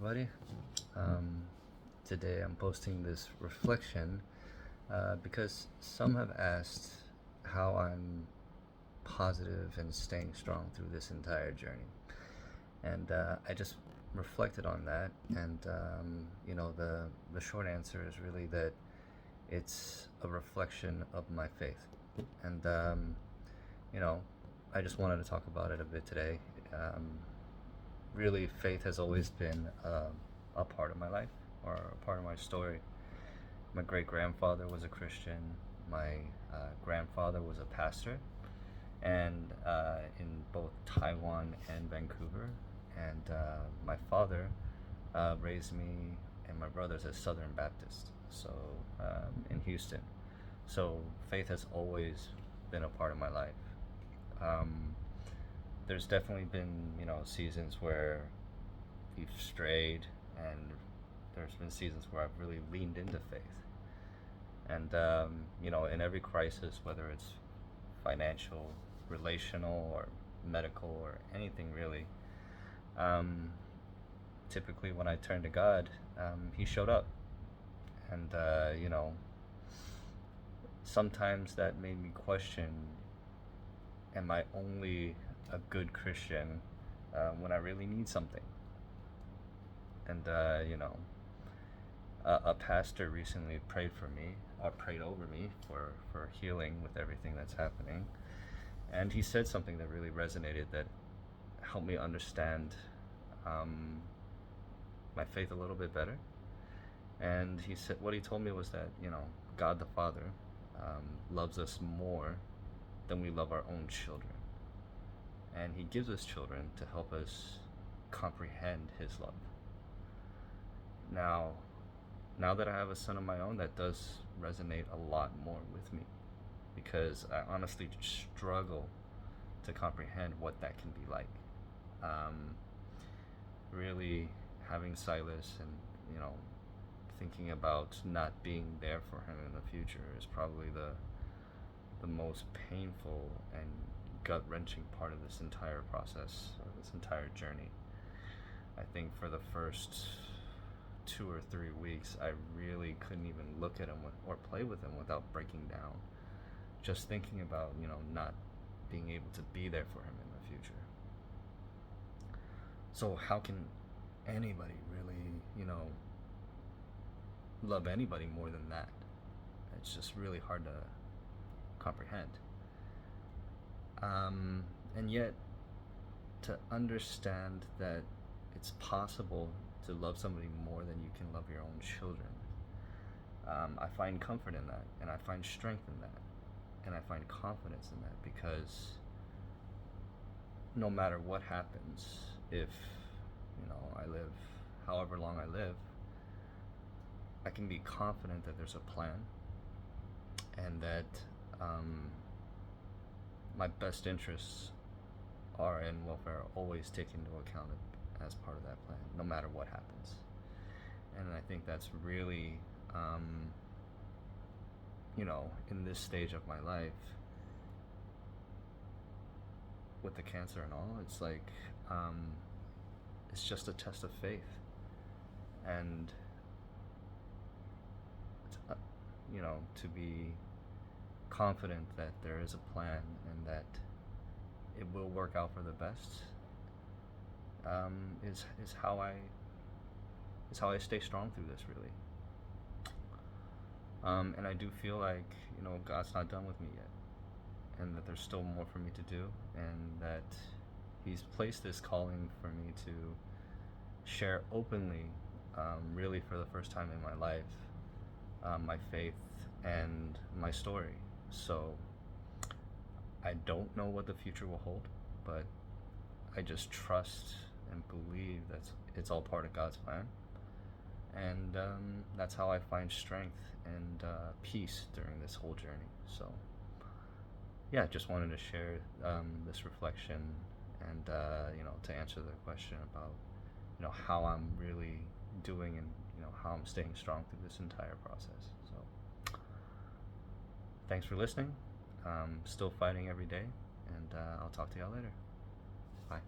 everybody. Today I'm posting this reflection because some have asked how I'm positive and staying strong through this entire journey. And I just reflected on that, and the short answer is really that it's a reflection of my faith. And I just wanted to talk about it a bit today. Really, faith has always been a part of my life, or a part of my story. My great-grandfather was a Christian. My grandfather was a pastor, and in both Taiwan and Vancouver. And my father raised me and my brothers as Southern Baptist, so in Houston. So faith has always been a part of my life. There's definitely been, seasons where we've strayed, and there's been seasons where I've really leaned into faith. And, in every crisis, whether it's financial, relational, or medical, or anything really, typically when I turned to God, He showed up. And, sometimes that made me question, am I only a good Christian when I really need something? And a pastor recently prayed over me for healing with everything that's happening, and he said something that really resonated, that helped me understand my faith a little bit better. And what he told me was that God the Father loves us more than we love our own children. And He gives us children to help us comprehend His love. Now that I have a son of my own, that does resonate a lot more with me, because I honestly struggle to comprehend what that can be like. Really having Silas and, thinking about not being there for him in the future is probably the most painful and gut-wrenching part of this entire process, or this entire journey. I think for the first 2 or 3 weeks, I really couldn't even look at him or play with him without breaking down, just thinking about not being able to be there for him in the future. So how can anybody really love anybody more than that? It's just really hard to comprehend. And yet, to understand that it's possible to love somebody more than you can love your own children, I find comfort in that, and I find strength in that, and I find confidence in that, because no matter what happens, if I live however long I live, I can be confident that there's a plan, and that my best interests and welfare are always taken into account as part of that plan, no matter what happens. And I think that's really, in this stage of my life, with the cancer and all, it's like, it's just a test of faith. And, to be confident that there is a plan and that it will work out for the best, is how I stay strong through this, really. And I do feel like God's not done with me yet, and that there's still more for me to do, and that He's placed this calling for me to share openly, really for the first time in my life, my faith and my story. So I don't know what the future will hold, but I just trust and believe that it's all part of God's plan. And that's how I find strength and peace during this whole journey. So yeah, just wanted to share this reflection, and to answer the question about how I'm really doing, and how I'm staying strong through this entire process. So thanks for listening. Still fighting every day, and I'll talk to y'all later. Bye.